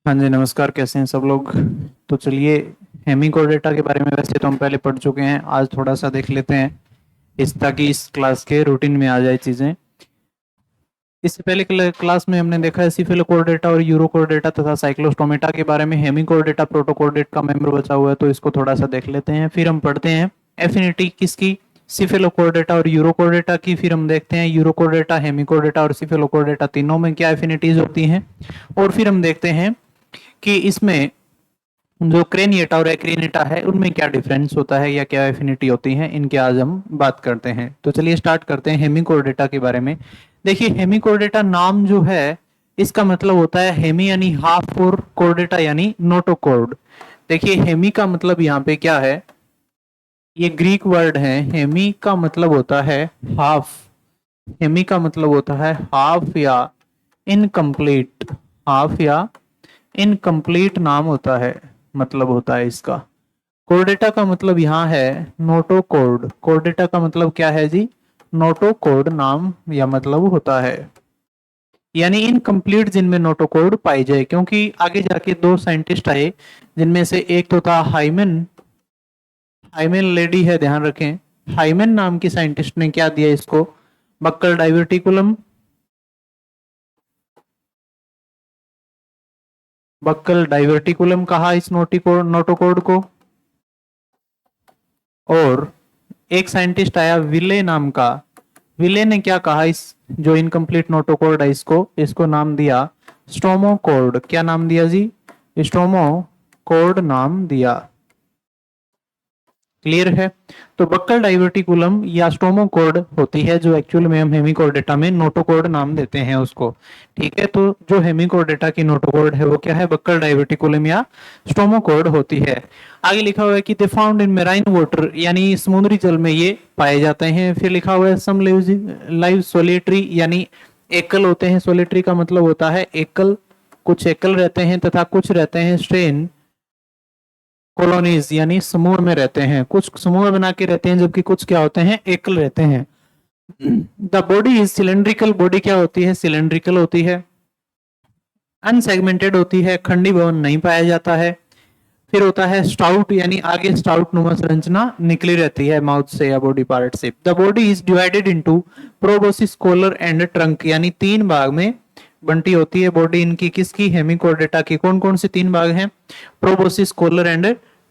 हाँ जी, नमस्कार। कैसे हैं सब लोग। तो चलिए, हेमिकोडेटा के बारे में वैसे तो हम पहले पढ़ चुके हैं, आज थोड़ा सा देख लेते हैं इस ताकि इस क्लास के रूटीन में आ जाए चीज़ें। इससे पहले क्लास में हमने देखा है सिफिलोकोडेटा और यूरोकोडेटा तथा साइक्लोस्टोमेटा के बारे में। हेमिकोडेटा प्रोटोकोडेट का मेंबर बचा हुआ है, तो इसको थोड़ा सा देख लेते हैं। फिर हम पढ़ते हैं एफिनिटी किसकी, सिफिलोकोडेटा और यूरोकोडेटा की। फिर हम देखते हैं यूरोकोडेटा, हेमिकोडेटा और सिफिलोकोडेटा तीनों में क्या एफिनिटीज होती हैं। और फिर हम देखते हैं कि इसमें जो क्रेनिएटा और एक्रेनिएटा है उनमें क्या डिफरेंस होता है या क्या एफिनिटी होती है, इनके आज हम बात करते हैं। तो चलिए स्टार्ट करते हैं हेमिकोर्डेटा के बारे में। देखिए, हेमिकोर्डेटा नाम जो है इसका मतलब होता है हेमी यानी हाफ और कोर्डेटा यानी नोटोकोर्ड। देखिए, हेमी का मतलब यहाँ पे क्या है, ये ग्रीक वर्ड है। हेमी का मतलब होता है हाफ। हेमी का मतलब होता है हाफ या इनकम्प्लीट। हाफ या इनकम्प्लीट नाम होता है, मतलब होता है इसका। कोर्डेटा का मतलब यहाँ है नोटोकोर्ड। कोर्डेटा का मतलब क्या है जी, नोटोकोर्ड नाम या मतलब होता है, यानी इनकम्प्लीट जिनमें नोटोकोर्ड पाई जाए। क्योंकि आगे जाके दो साइंटिस्ट आए, जिनमें से एक तो था हाइमन। हाइमन लेडी है, ध्यान रखें। हाइमन नाम की साइंटिस्ट ने क्या दिया इसको, बक्कल डाइवर्टिकुलम। बक्कल डाइवर्टिकुलम कहा इस नोटोकोर्ड को। और एक साइंटिस्ट आया विले नाम का। विले ने क्या कहा, इस जो इनकम्प्लीट नोटोकोर्ड है इसको इसको नाम दिया स्टोमोकोर्ड। क्या नाम दिया जी, स्टोमोकोर्ड नाम दिया। क्लियर है। तो बक्कल डाइवर्टिकुलम या स्टोमोकोर्ड होती है जो एक्चुअल में हम हेमिकोर्डेटा में नोटोकोर्ड नाम देते हैं उसको। ठीक है, तो जो हेमिकोर्डेटा की नोटोकोर्ड है वो क्या है, बक्कल डाइवर्टिकुलम या स्टोमोकोर्ड होती है। आगे लिखा हुआ है कि they found in marine water, यानी समुद्री जल में ये पाए जाते हैं। फिर लिखा हुआ है सम लाइव सोलिटरी, यानी एकल होते हैं। सोलिटरी का मतलब होता है एकल, कुछ एकल रहते हैं तथा कुछ रहते हैं स्ट्रेन कॉलोनीज, यानी समूह में रहते हैं। कुछ समूह बना के रहते हैं जबकि कुछ क्या होते हैं, एकल रहते हैं। The body is cylindrical. Body क्या होती है, सिलेंड्रिकल होती है। अनसेगमेंटेड होती है, खंडी भवन नहीं पाया जाता है। फिर होता है स्टाउट, यानी आगे स्टाउट नुमा संरचना निकली रहती है माउथ से या बॉडी पार्ट से। The body is divided into proboscis, collar and trunk, यानी तीन भाग में बंटी होती है बॉडी इनकी। किसकी, हेमिकोर्डेटा की। कौन कौन से तीन भाग हैं, प्रोबोसिस, कॉलर एंड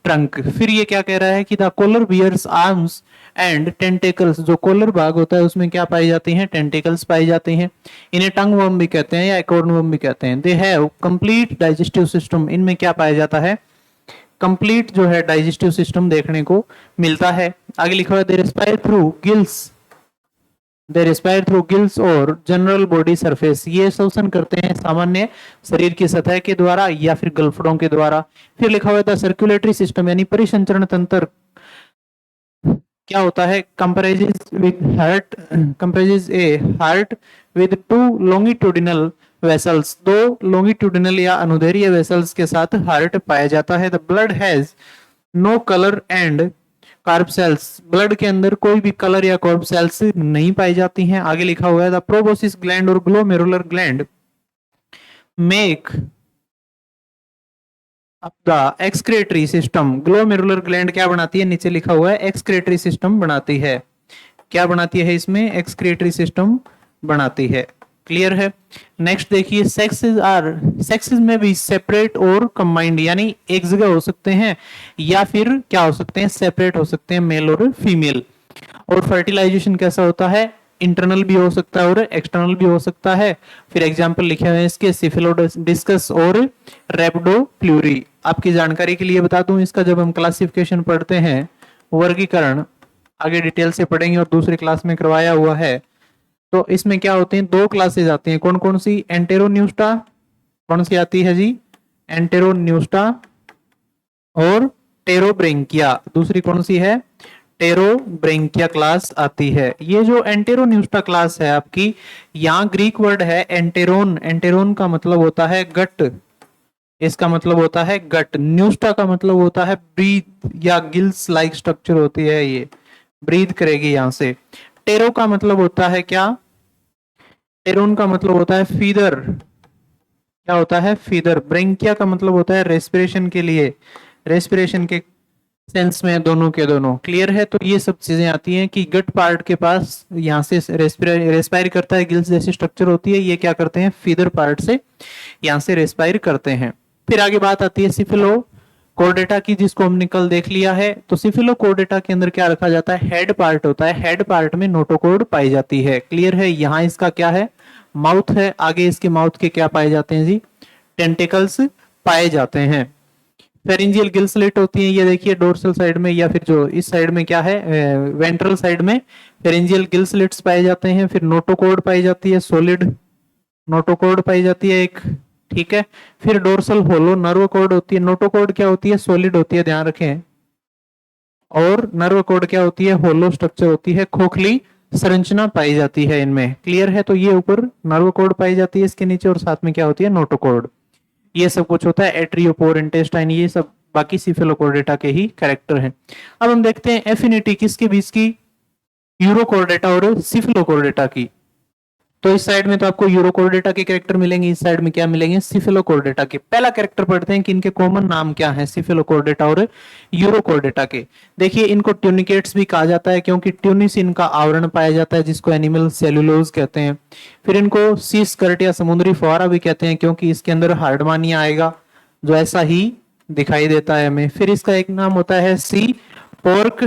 ट्रंक। फिर ये क्या कह रहा है कि the collar bears arms and tentacles. जो कॉलर भाग होता है उसमें क्या पाई जाती हैं, टेंटेकल्स पाई जाती हैं। इन्हें टंग वर्म भी कहते हैं या एकॉर्न वर्म भी कहते हैं। They have complete digestive system. इनमें क्या पाया जाता है, कंप्लीट जो है डाइजेस्टिव सिस्टम देखने को मिलता है। आगे लिखा हुआ है दे रेस्पायर थ्रू गिल्स। दे रेस्पायर थ्रू गिल्स और जनरल बॉडी सरफेस। ये श्वसन करते हैं सामान्य शरीर की सतह के द्वारा या फिर गलफड़ों के द्वारा। फिर लिखा हुआ था सर्कुलेटरी सिस्टम, यानी परिसंचरण तंत्र क्या होता है, comprises with heart. Comprises a heart with two longitudinal vessels. दो लॉन्गिट्यूडिनल या अनुदैर्ध्य वेसल्स के साथ हार्ट पाया जाता है। The blood has no colour and carb cells. Blood के अंदर कोई भी कलर या कार्ब सेल्स नहीं पाई जाती हैं। आगे लिखा हुआ है द प्रोबोसिस ग्लैंड और ग्लोमेरुलर ग्लैंड मेक अब the excretory system. Glomerular gland क्या बनाती है, नीचे लिखा हुआ है एक्सक्रेटरी सिस्टम बनाती है। क्या बनाती है, इसमें एक्सक्रेटरी सिस्टम बनाती है। क्लियर है। नेक्स्ट देखिए, सेक्सेस में भी सेपरेट और कंबाइंड, यानी एक जगह हो सकते हैं या फिर क्या हो सकते हैं, सेपरेट हो सकते हैं, मेल और फीमेल। और फर्टिलाइजेशन कैसा होता है, इंटरनल भी हो सकता है और एक्सटर्नल भी हो सकता है। फिर एग्जांपल लिखे हुए हैं इसके सिफिलोडिस्कस और रेप्डोप्लूरी। आपकी जानकारी के लिए बता दूं, इसका जब हम क्लासिफिकेशन पढ़ते हैं, वर्गीकरण आगे डिटेल से पढ़ेंगे और दूसरी क्लास में करवाया हुआ है। तो इसमें क्या होते हैं, दो क्लासेज आती हैं। कौन कौन सी, एंटेरोन्यूस्टा। कौन सी आती है जी, एंटेरोन्यूस्टा और टेरोब्रेंकिया। दूसरी कौन सी है, टेरोब्रेंकिया क्लास आती है। ये जो एंटेरोन्यूस्टा क्लास है आपकी, यहाँ ग्रीक वर्ड है एंटेरोन। एंटेरोन का मतलब होता है गट। इसका मतलब होता है गट। न्यूस्टा का मतलब होता है ब्रीथ या गिल्स लाइक स्ट्रक्चर होती है, ये ब्रीथ करेगी यहां से। टेरो का मतलब होता है क्या, टेरोन का मतलब होता है फीदर। क्या होता है, फीदर। ब्रेंकिया का मतलब होता है रेस्पिरेशन के लिए, रेस्पिरेशन के सेंस में दोनों के दोनों। क्लियर है? तो ये सब चीजें आती हैं कि गट पार्ट के पास यहाँ से रेस्पायर करता है, गिल्स जैसी स्ट्रक्चर होती है, ये क्या करते हैं, फीदर पार्ट से यहाँ से रेस्पायर करते हैं। फिर आगे बात आती है सिफिलो कोर्डेटा की, जिसको हमने कल देख लिया है। तो सिफिलो कोर्डेटा के अंदर क्या रखा जाता है, हेड पार्ट होता है, हेड पार्ट में नोटोकोड पाई जाती है। क्लियर है? यहाँ इसका क्या है, माउथ है, आगे इसके माउथ के क्या पाए जाते हैं जी, टेंटिकल्स पाए जाते हैं। फेरिंजियल गिल स्लिट होती है, ये देखिए डोर्सल साइड में, या फिर जो इस साइड में क्या है, वेंट्रल साइड में फेरिंजियल गिल स्लिट्स पाए जाते हैं। फिर नोटोकोड पाई जाती है, सॉलिड नोटोकोड पाई जाती है एक, ठीक है। फिर डोर्सल होलो नर्व कोड होती है। नोटोकोड क्या होती है, सॉलिड होती है, ध्यान रखें। और नर्व कोड क्या होती है, होलो स्ट्रक्चर होती है, खोखली संरचना पाई जाती है इनमें। क्लियर है? तो ये ऊपर नर्व कोड पाई जाती है इसके नीचे, और साथ में क्या होती है, नोटोकोड। ये सब कुछ होता है, एट्रियोपोर, इंटेस्टाइन, ये सब बाकी सिफेलोकोर्डेटा के ही कैरेक्टर हैं। अब हम देखते हैं एफिनिटी किसके बीच की, यूरोकोर्डेटा और सिफेलोकोर्डेटा की। तो इस साइड में तो आपको यूरोकोर्डेटा के कैरेक्टर मिलेंगे, इस साइड में क्या मिलेंगे, सिफेलोकोर्डेटा के। पहला कैरेक्टर पढ़ते हैं कि इनके कॉमन नाम क्या है, सिफेलोकोर्डेटा और यूरोकोर्डेटा के। देखिए इनको ट्यूनिकेट्स भी कहा जाता है, क्योंकि ट्यूनिस इनका आवरण पाया जाता है, जिसको एनिमल सेलुलोज कहते हैं। फिर इनको सी स्कर्ट या समुद्री फुहारा भी कहते हैं, क्योंकि इसके अंदर हार्डमानिया आएगा, जो ऐसा ही दिखाई देता है हमें। फिर इसका एक नाम होता है सी पोर्क,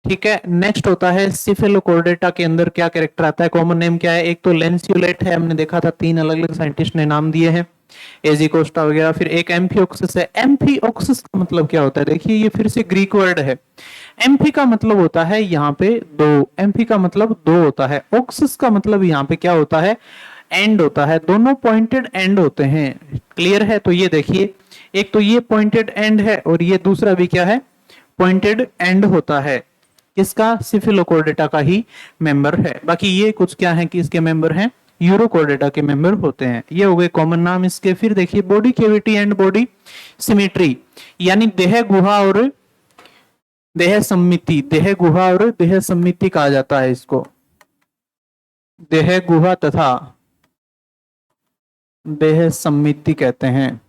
ठीक है। नेक्स्ट होता है सिफेलोकोर्डेटा के अंदर क्या कैरेक्टर आता है, कॉमन नेम क्या है, एक तो लेंसियोलेट है, हमने देखा था, 3 अलग अलग साइंटिस्ट ने नाम दिए हैं, एजिकोस्टा वगैरह। फिर एक एम्फिओक्सिस है। एम्फिओक्सिस का मतलब क्या होता है, देखिए ये फिर से ग्रीक वर्ड है। एम्फी का मतलब होता है यहाँ पे दो, एम्फी का मतलब दो होता है, ऑक्सिस का मतलब यहाँ पे क्या होता है, एंड होता है, दोनों पॉइंटेड एंड होते हैं। क्लियर है? तो ये देखिए, एक तो ये पॉइंटेड एंड है, और ये दूसरा भी क्या है, पॉइंटेड एंड होता है। इसका सिफिलोकोर्डेटा का ही मेंबर है। बाकी ये कुछ क्या है कि इसके मेंबर हैं, यूरोकोर्डेटा के मेंबर होते हैं। ये हो गए कॉमन नाम इसके। फिर देखिए body cavity and body symmetry, यानी देह गुहा और देह सम्मिति, देह गुहा और देह सम्मिति कहा जाता है इसको, देह गुहा तथा देह सम्मिति कहते हैं,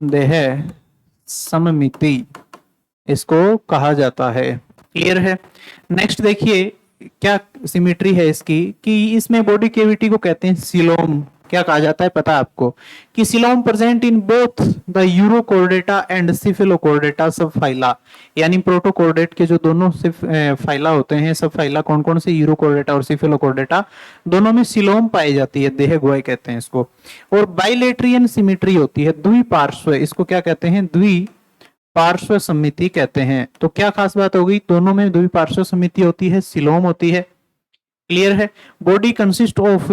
देह सममिति इसको कहा जाता है। क्लियर है? नेक्स्ट देखिए क्या सिमेट्री है इसकी, कि इसमें बॉडी कैविटी को कहते हैं सिलोम। क्या कहा जाता है पता है आपको, कि coelom present in both the urochordata and cephalochordata subphyla, यानी प्रोटोकोर्डेट के जो दोनों फाइला होते हैं, सब फाइला कौन कौन से, यूरोकोर्डेटा और सिफिलोकोर्डेटा, दोनों में सिलोम पाई जाती है, देह गुहा कहते हैं इसको। और बाइलेट्रियन सिमेट्री होती है, द्विपार्श्व, इसको क्या कहते हैं, द्वि पार्श्व समिति कहते हैं। तो क्या खास बात हो गई, दोनों में द्विपार्श्व समिति होती है, सिलोम होती है। क्लियर है? Body consist of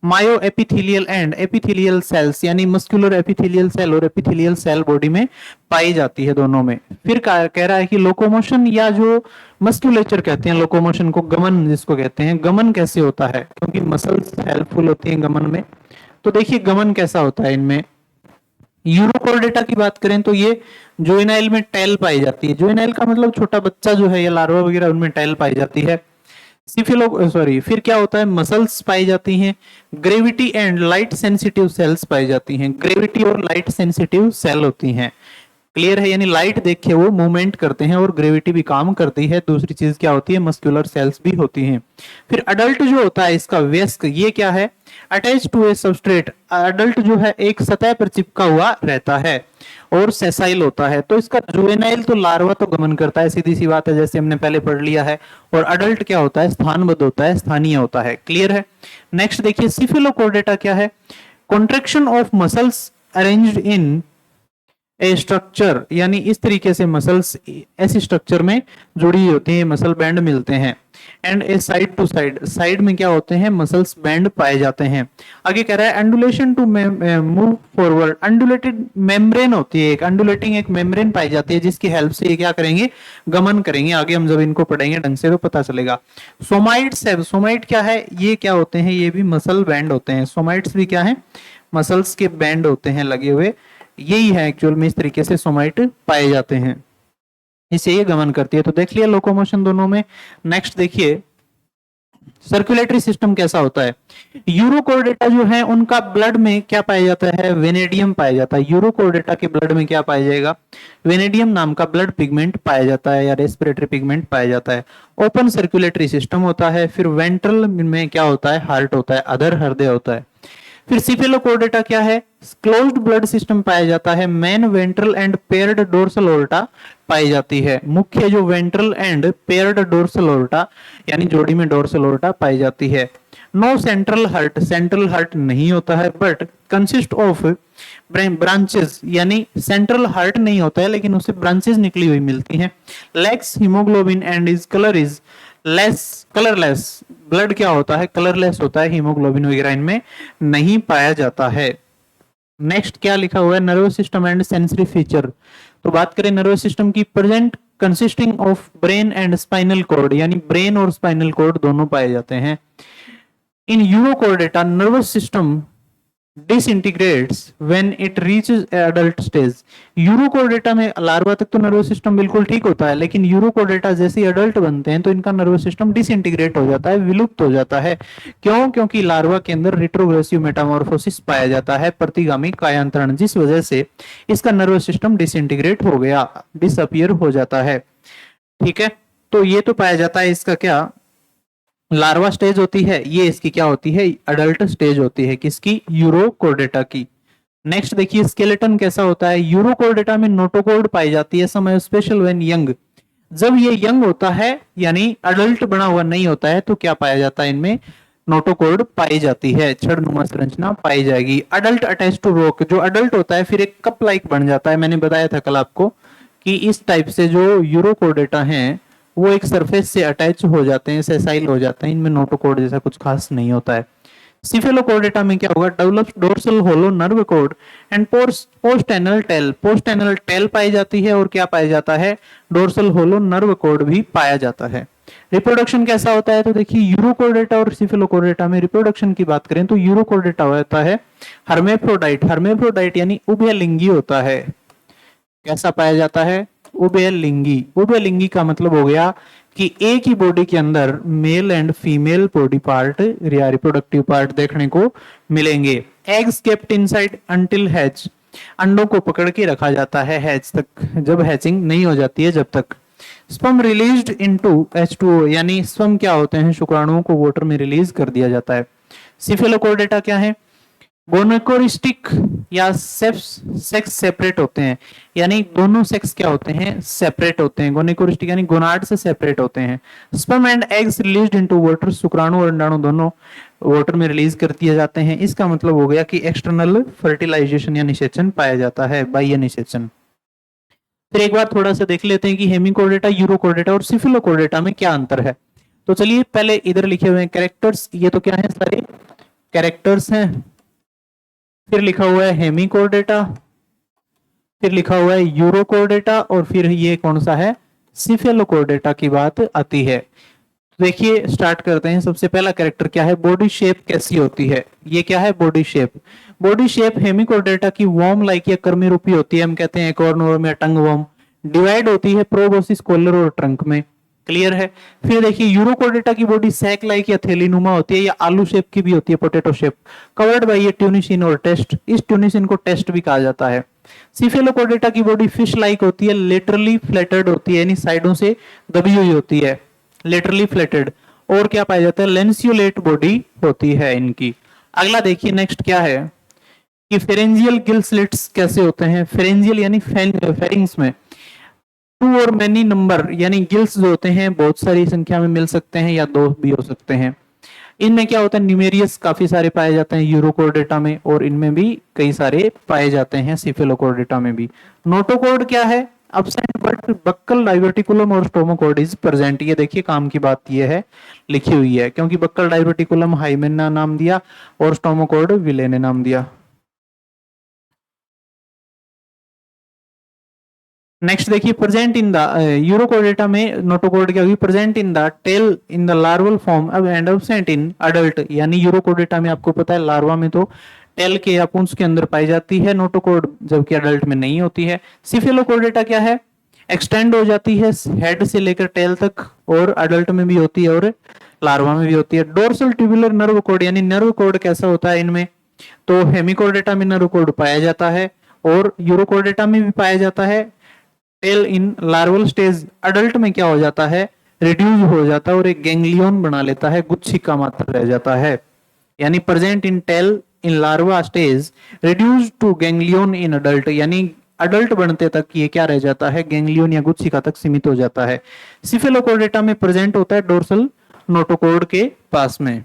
myo epithelial and epithelial cells, यानी मस्कुलर एपिथेलियल सेल और एपिथेलियल सेल बॉडी में पाई जाती है दोनों में। फिर कह रहा है कि लोकोमोशन, या जो मस्कुलेचर कहते हैं लोकोमोशन को, गमन जिसको कहते हैं, गमन कैसे होता है, क्योंकि मसल्स हेल्पफुल होती है गमन में। तो देखिए गमन कैसा होता है इनमें। यूरोकोर्डेटा की बात करें तो ये जोइनाइल में टेल पाई जाती है, जोइनाइल का मतलब छोटा बच्चा जो है या लार्वा वगैरह, उनमें टेल पाई जाती है। फिर क्या होता है, मसल्स पाई जाती हैं, gravity and light sensitive cells पाई जाती हैं, ग्रेविटी और लाइट सेंसिटिव सेल होती हैं। क्लियर है? यानी लाइट देख के वो मूवमेंट करते हैं और ग्रेविटी भी काम करती है। दूसरी चीज क्या होती है, मस्कुलर सेल्स भी होती हैं। फिर अडल्ट जो होता है इसका वयस्क, ये क्या है, attach to a substrate, adult जो है एक सतह पर चिपका हुआ रहता है और सेसाइल होता है। तो इसका जुवेनाइल तो लार्वा तो गमन करता है, सीधी सी बात है, जैसे हमने पहले पढ़ लिया है। और अडल्ट क्या होता है, स्थानबद्ध होता है, स्थानीय होता है। क्लियर है? नेक्स्ट देखिए सिफिलोकोर्डेटा क्या है, contraction of muscles arranged in A structure, यानी इस तरीके से मसल्स ऐसी स्ट्रक्चर में जुड़ी होती है, मसल बैंड मिलते हैं। And a side to side, side में क्या होते हैं, मसल्स बैंड पाए जाते हैं। आगे कह रहा है undulation to move forward, undulated membrane होती है, एक अंडुलेटिंग एक मेम्ब्रेन पाई जाती है, जिसकी हेल्प से ये क्या करेंगे, गमन करेंगे। आगे हम जब इनको पढ़ेंगे ढंग से तो पता चलेगा। सोमाइट्स है, सोमाइट क्या है, ये क्या होते हैं, ये भी मसल बैंड होते हैं। सोमाइट्स भी क्या है, मसल्स के बैंड होते हैं लगे हुए, यही है एक्चुअल में, इस तरीके से सोमाइट पाए जाते हैं, इसे ये गमन करती है। तो देख लिया लोकोमोशन दोनों में। नेक्स्ट देखिए सर्कुलेटरी सिस्टम कैसा होता है? यूरोकोर्डेटा जो है उनका ब्लड में क्या पाया जाता है? वेनेडियम पाया जाता है। यूरोकोर्डेटा के ब्लड में क्या पाया जाएगा? वेनेडियम नाम का ब्लड पिगमेंट पाया जाता है या रेस्पिरेटरी पिगमेंट पाया जाता है। ओपन सर्कुलेटरी सिस्टम होता है। फिर वेंट्रल में क्या होता है? हार्ट होता है, अधर हृदय होता है। फिर सिफेलोकोर्डेटा क्या है? क्लोज्ड ब्लड सिस्टम पाया जाता है। Main ventral and paired dorsal aorta पाई जाती है। मुख्य जो ventral and paired dorsal aorta यानी जोड़ी में डोर्सल ओर्टा पाई जाती है। No central heart, central heart नहीं होता है, बट कंसिस्ट ऑफ ब्रांचेस, यानी सेंट्रल हार्ट नहीं होता है लेकिन उससे ब्रांचेस निकली हुई मिलती हैं। Lakhs haemoglobin and is colour is less, colourless. Blood क्या होता है? कलरलेस होता है, हीमोग्लोबिन वगैरह इनमें नहीं पाया जाता है। नेक्स्ट क्या लिखा हुआ है? Nervous system and sensory feature. तो बात करें नर्वस सिस्टम की, present consisting of brain and spinal cord, यानी ब्रेन और स्पाइनल कॉर्ड दोनों पाए जाते हैं। In urochordata nervous system disintegrates when it reaches adult stage। Urochordata में लार्वा तक तो नर्वस सिस्टम बिल्कुल ठीक होता है, लेकिन यूरोकोर्डेटा जैसे ही अडल्ट बनते हैं तो इनका नर्वस सिस्टम डिसइंटीग्रेट हो जाता है, विलुप्त हो जाता है। क्यों? क्योंकि लार्वा के अंदर रिट्रोग्रेसिव मेटामॉर्फोसिस पाया जाता है, प्रतिगामी कायांतरण, जिस वजह से इसका नर्वस सिस्टम डिसइंटीग्रेट हो गया, डिसअपियर हो जाता है। ठीक है, तो ये तो पाया जाता है इसका क्या? लार्वा स्टेज होती है, ये इसकी क्या होती है? अडल्ट स्टेज होती है, किसकी? यूरोकोर्डेटा की। नेक्स्ट देखिए स्केलेटन कैसा होता है? यूरोकोर्डेटा में नोटोकोर्ड पाई जाती है, समय स्पेशल व्हेन यंग। जब ये यंग होता है यानी अडल्ट बना हुआ नहीं होता है तो क्या पाया जाता है? इनमें नोटोकोर्ड पाई जाती है, छड़नुमा संरचना पाई जाएगी। अडल्ट अटैच टू रोक, जो अडल्ट होता है फिर एक कप लाइक बन जाता है। मैंने बताया था कल आपको कि इस टाइप से जो यूरोकोर्डेटा हैं वो एक सरफेस से अटैच हो जाते हैं, सेसाइल हो जाते हैं। इनमें नोटोकोर्ड जैसा कुछ खास नहीं होता है। सिफेलोकोर्डेटा में क्या होगा? Develops dorsal hollow nerve cord and post anal tail. Post anal tail पाई जाती है और क्या पाया जाता है? डोर्सल होलो नर्व कोड भी पाया जाता है। रिप्रोडक्शन कैसा होता है? तो देखिए यूरोकोर्डेटा और सिफेलोकोर्डेटा में रिप्रोडक्शन की बात करें तो यूरोकोर्डेटा होता है हर्मेफ्रोडाइट। हर्मेफ्रोडाइट यानी उभयलिंगी होता है। कैसा पाया जाता है? उभयलिंगी। उभयलिंगी का मतलब हो गया कि एक ही बॉडी के अंदर male and female body part या रिप्रोडक्टिव पार्ट देखने को मिलेंगे। Eggs kept inside until hatch. अंडों को पकड़ के रखा जाता है हैच तक, जब हैचिंग नहीं हो जाती है जब तक। स्पर्म रिलीज्ड इनटू H2O, यानी स्पर्म क्या होते हैं? शुक्राणुओं को वाटर में रिलीज कर दिया जाता है। सिफेलोकोर्डेटा क्या है? गोनेकोरिस्टिक या सेक्स सेपरेट होते हैं, यानी दोनों सेक्स क्या होते हैं? सेपरेट होते हैं। गोनेकोरिस्टिक यानी गोनाड से सेपरेट होते हैं। Sperm and eggs released into water, शुक्राणु और अंडाणु दोनों वाटर में रिलीज कर दिए जाते हैं। इसका मतलब हो गया कि एक्सटर्नल फर्टिलाइजेशन या निषेचन पाया जाता है, बाह्य निषेचन। फिर एक बार थोड़ा सा देख लेते हैं कि हेमिकोर्डेटा, यूरोकोर्डेटा और सिफिलोकोर्डेटा में क्या अंतर है। तो चलिए पहले इधर लिखे हुए हैं कैरेक्टर्स, ये तो क्या है? सारे कैरेक्टर्स हैं। फिर लिखा हुआ है हेमिकोर्डेटा, फिर लिखा हुआ है यूरोकोर्डेटा और फिर ये कौन सा है? सिफेलोकोर्डेटा की बात आती है। तो देखिए स्टार्ट करते हैं। सबसे पहला कैरेक्टर क्या है? बॉडी शेप कैसी होती है? ये क्या है? Body shape. बॉडी शेप हेमिकोर्डेटा की वॉर्म लाइक या कर्मी रूपी होती है, हम कहते हैं कॉर्नवर्म या टंग वर्म। डिवाइड होती है प्रोबोसिस, कॉलर और ट्रंक में। क्लियर है? फिर देखिए यूरोकोर्डेटा की बॉडी सैक लाइक या थैलीनुमा होती है या आलू शेप की भी होती है, पोटैटो शेप। कवर्ड बाय ये ट्यूनिसिन और टेस्ट, इस ट्यूनिसिन को टेस्ट भी कहा जाता है। सिफेलोकोर्डेटा की बॉडी फिश लाइक होती है, लेटरली फ्लैटेड होती है, यानी साइडों से दबी हुई होती है, लेटरली फ्लैटेड। और क्या पाया जाता है? लेंसियोलेट बॉडी होती है इनकी। अगला देखिए नेक्स्ट क्या है कि फेरेंजियल गिल स्लिट्स कैसे होते हैं? फेरेंजियल यानी फेरिंग्स में टू और मेनी नंबर, यानी गिल्स जो होते हैं बहुत सारी संख्या में मिल सकते हैं या दो भी हो सकते हैं। इनमें क्या होता है? न्यूमेरियस काफी सारे पाए जाते हैं यूरोकोर्डेटा में, और इनमें भी कई सारे पाए जाते हैं सिफेलोकोर्डेटा में भी। नोटोकोर्ड क्या है? अब्सेंट बट बक्कल डाइवर्टिकुलम और स्टोमोकोर्ड इज प्रेजेंट। ये देखिए काम की बात ये है, लिखी हुई है, क्योंकि बक्कल डाइवर्टिकुलम हाइमेन ने नाम दिया और स्टोमोकोर्ड विले ने नाम दिया। नेक्स्ट देखिए प्रेजेंट इन द यूरोकोर्डेटा में नोटोकोर्ड क्या होगी? Present in the tail in the larval form and absent in adult. यानी यूरोकोर्डेटा में आपको पता है लार्वा में तो टेल के या पुंस के अंदर पाई जाती है नोटोकोर्ड, जबकि अडल्ट में नहीं होती है। सिफेलोकोर्डेटा क्या है? एक्सटेंड हो जाती है हेड से लेकर टेल तक, और अडल्ट में भी होती है और लार्वा में भी होती है। डोर्सल ट्यूबुलर नर्व कोड यानी नर्व कोड कैसा होता है इनमें, तो हेमिकोर्डेटा में नर्व कोड पाया जाता है और यूरोकोर्डेटा में भी पाया जाता है। Tail in larval stage adult में क्या हो जाता है, रिड्यूस हो जाता है और एक गैंग्लियन बना लेता है, गुच्छी का मात्र रह जाता है। यानी present in tail in larva stage reduce to ganglion in adult, यानी अडल्ट बनते तक ये क्या रह जाता है, गैंग्लियन या गुच्छिका तक सीमित हो जाता है। सिफेलोकोर्डेटा में प्रेजेंट होता है डोर्सल नोटोकोर्ड के पास में।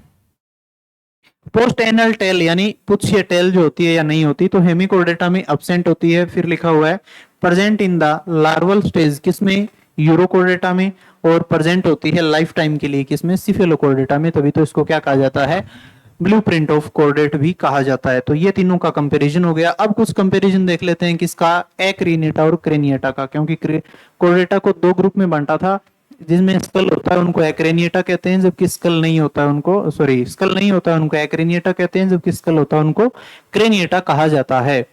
पोस्ट एनल टेल यानी पुच्छ टेल जो होती है या नहीं होती, तो हेमिकोर्डेटा में अब्सेंट होती है। फिर लिखा हुआ है present in the larval stage किसमें, यूरोकोर्डेटा में, और प्रेजेंट होती है लाइफ टाइम के लिए किसमें, सिफेलोकोर्डेटा में। तभी तो इसको क्या कहा जाता है, ब्लूप्रिंट ऑफ कोर्डेट भी कहा जाता है। तो ये तीनों का कंपैरिजन हो गया। अब कुछ कंपैरिजन देख लेते हैं किसका, एक्रिनेटा और क्रेनिएटा का, क्योंकि कोर्डेटा को दो ग्रुप में बांटा था, जिसमें स्कल होता है उनको एक्रेनिएटा कहते हैं, जबकि स्कल नहीं होता है उनको, सॉरी स्कल नहीं होता है उनको एक्रेनिएटा कहते हैं, जबकि स्कल होता है उनको क्रेनिएटा कहा जाता है।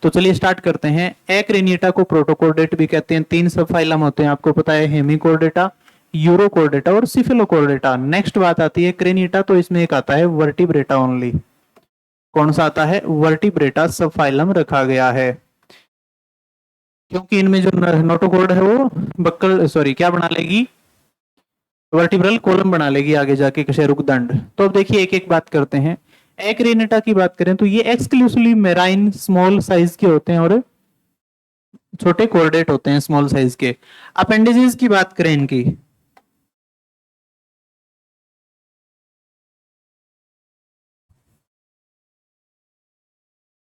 तो चलिए स्टार्ट करते हैं। एक्रेनिएटा को प्रोटोकोर्डेट भी कहते हैं। तीन सब फाइलम होते हैं, आपको पता है, हेमिकोर्डेटा, यूरोकोर्डेटा और सिफिलोकोर्डेटा। नेक्स्ट बात आती है क्रेनिएटा, तो इसमें एक आता है वर्टिब्रेटा ओनली। कौन सा आता है, वर्टिब्रेटा सब फाइलम रखा गया है, क्योंकि इनमें जो नोटोकोर्ड है वो बक्कल सॉरी क्या बना लेगी, वर्टिब्रल कॉलम बना लेगी आगे जाके कशेरुकदंड। तो अब देखिए एक एक बात करते हैं। एक्रेनेटा की बात करें तो ये एक्सक्लूसिवली मेराइन स्मॉल साइज के होते हैं और छोटे कोर्डेट होते हैं स्मॉल साइज के। अपेंडिजेस की बात करें इनकी,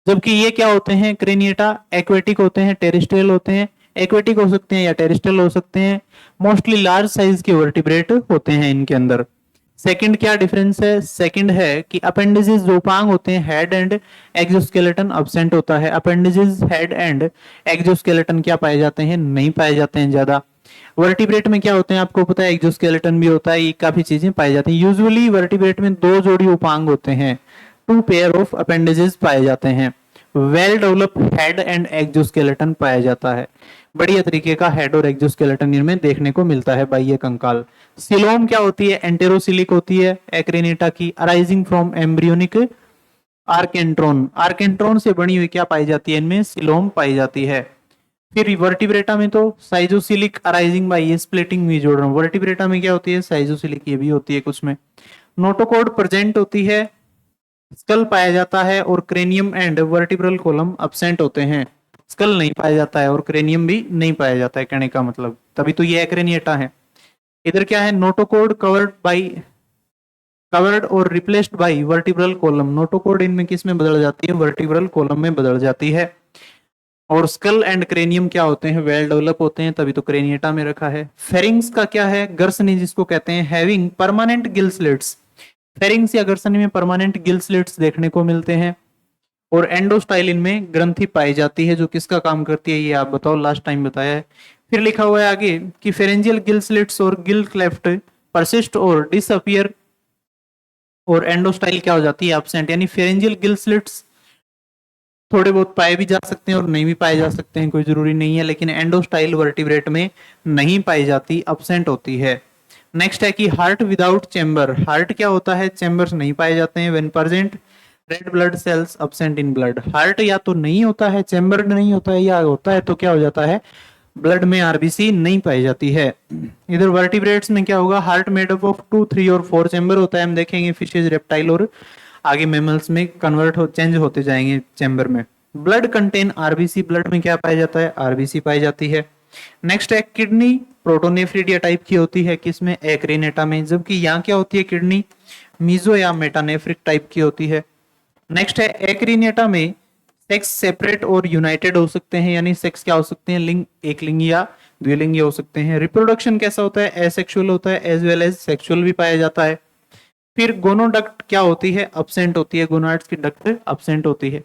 जबकि ये क्या होते हैं, क्रेनिएटा एक्वेटिक होते हैं, टेरेस्ट्रियल होते हैं। एक्वेटिक हो सकते हैं या टेरेस्ट्रियल हो सकते हैं। मोस्टली लार्ज साइज के वर्टिब्रेट होते हैं इनके अंदर। सेकंड क्या डिफरेंस है, सेकंड है कि अपेंडिजेस जो उपांग होते हैं हेड एंड एक्सोस्केलेटन अब्सेंट होता है। अपेंडिजेस हेड एंड एक्सोस्केलेटन क्या पाए जाते हैं, नहीं पाए जाते हैं ज्यादा। वर्टिब्रेट में क्या होते हैं आपको पता है, एक्सोस्केलेटन भी होता है, ये काफी चीजें पाई जाती हैं। यूजुअली वर्टिब्रेट में दो जोड़ी उपांग होते हैं, टू पेयर ऑफ अपेंडेजेस पाए जाते हैं। Well develop head and exoskeleton पाया जाता है। बढ़िया तरीके का हेड और एक्सोस्केलेटन इनमें देखने को मिलता है बाह्य कंकाल। सिलोम क्या होती है, एंटेरोसिलिक होती है एक्रेनेटा की, अराइजिंग फ्रॉम एम्ब्रियोनिक आर्केंट्रोन। आर्केंट्रोन से बनी हुई क्या पाई जाती है, इनमें सिलोम पाई जाती है। फिर वर्टिब्रेटा में तो साइजोसिलिक अराइजिंग बाय, ये स्प्लिटिंग भी जोड़ रहा हूँ। वर्टिब्रेटा में क्या होती है, साइजोसिलिक ये भी होती है कुछ में। नोटोकॉर्ड प्रेजेंट होती है, स्कल पाया जाता है और cranium and vertebral column absent होते हैं। स्कल नहीं पाया जाता है और क्रेनियम भी नहीं पाया जाता है, कहने का मतलब, तभी तो ये एक्रेनिएटा है। इधर क्या है, नोटोकॉर्ड कवर्ड और replaced by vertebral column. Notochord इनमें किस में बदल जाती है, वर्टिब्रल कॉलम में बदल जाती है। और स्कल एंड क्रेनियम क्या होते हैं, वेल डेवलप होते हैं, तभी तो क्रेनिएटा में रखा है। फेरिंग्स का क्या है, गर्सनी जिसको कहते हैं, having permanent gill slits. Pharynx या गर्सनी में परमानेंट गिल स्लिट्स देखने को मिलते हैं। और एंडोस्टाइलिन में ग्रंथि पाई जाती है, जो किसका काम करती है ये आप बताओ, लास्ट टाइम बताया है। फिर लिखा हुआ है आगे कि फेरेंजियल गिल स्लिट्स और गिल क्लेफ्ट परसिस्ट और डिसअपियर, और एंडोस्टाइल क्या हो जाती है, एब्सेंट। यानी फेरेंजियल गिल स्लिट्स थोड़े बहुत पाए भी जा सकते हैं और नहीं भी पाए जा सकते हैं, कोई जरूरी नहीं है, लेकिन एंडोस्टाइल वर्टिब्रेट में नहीं पाई जाती, अब्सेंट होती है। नेक्स्ट है कि हार्ट विदाउट चैम्बर। हार्ट क्या होता है, चैम्बर्स नहीं पाए जाते हैं। When present red blood cells absent in blood. Heart या तो नहीं होता है, चैम्बर नहीं होता है, या होता है तो क्या हो जाता है, ब्लड में आरबीसी नहीं पाई जाती है। इधर वर्टिब्रेट्स में क्या होगा, हार्ट मेड अप ऑफ 2, 3 और 4 चैम्बर होता है, हम देखेंगे फिशेज, रेप्टाइल और आगे मेमल्स में कन्वर्ट हो चेंज होते जाएंगे चैम्बर में। ब्लड कंटेन आरबीसी, ब्लड में क्या पाया जाता है, आरबीसी पाई जाती है। नेक्स्ट है किडनी, प्रोटोनेफ्रिडिया टाइप की होती है किसमें, एक्रेनेटा में, जबकि यहाँ क्या होती है किडनी, मीजो या मेटानेफ्रिक टाइप की होती है। नेक्स्ट है एक्रेनेटा में सेक्स सेपरेट और यूनाइटेड हो सकते हैं, यानी सेक्स क्या हो सकते हैं, लिंग एक लिंग या द्विलिंगी हो सकते हैं। रिप्रोडक्शन कैसा होता है, एसेक्सुअल होता है, एज वेल एज सेक्सुअल भी पाया जाता है। फिर गोनोडक्ट क्या होती है, अब्सेंट होती है, गोनाड्स की डक्ट अब्सेंट होती है।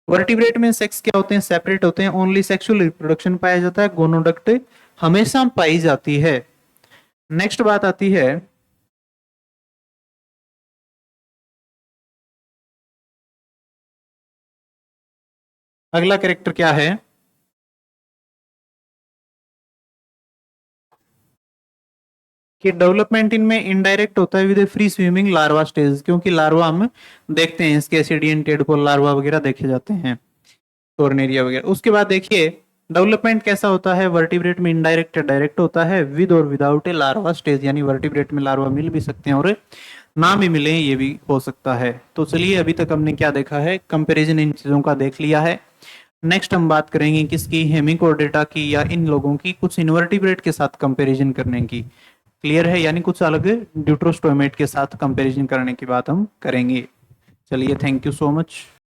वर्टिब्रेट में सेक्स क्या होते हैं, सेपरेट होते हैं, ओनली सेक्सुअल रिप्रोडक्शन पाया जाता है, गोनोडक्ट हमेशा पाई जाती है। नेक्स्ट बात आती है, अगला कैरेक्टर क्या है, कि डेवलपमेंट इनमें इनडायरेक्ट होता है with free swimming larva stage, क्योंकि लार्वा हम देखते हैं, इसके एसिडियन टेडपोल लार्वा वगैरह देखे जाते हैं, टोर्नेरिया वगैरह। उसके बाद देखिए डेवलपमेंट कैसा होता है, वर्टिब्रेट में इनडायरेक्ट या डायरेक्ट होता है, विद और विदाउट ए लार्वा स्टेज, यानी वर्टिब्रेट में लार्वा मिल भी सकते हैं और ना भी मिले, ये भी हो सकता है। तो चलिए अभी तक हमने क्या देखा है, कंपैरिजन इन चीजों का देख लिया है। नेक्स्ट हम बात करेंगे किसकी, हेमिकोर्डेटा की, या इन लोगों की कुछ इनवर्टिब्रेट के साथ कंपैरिजन करने की। क्लियर है, यानी कुछ अलग ड्यूट्रोस्टोमेट के साथ कंपैरिजन करने की बात हम करेंगे। चलिए, थैंक यू सो मच।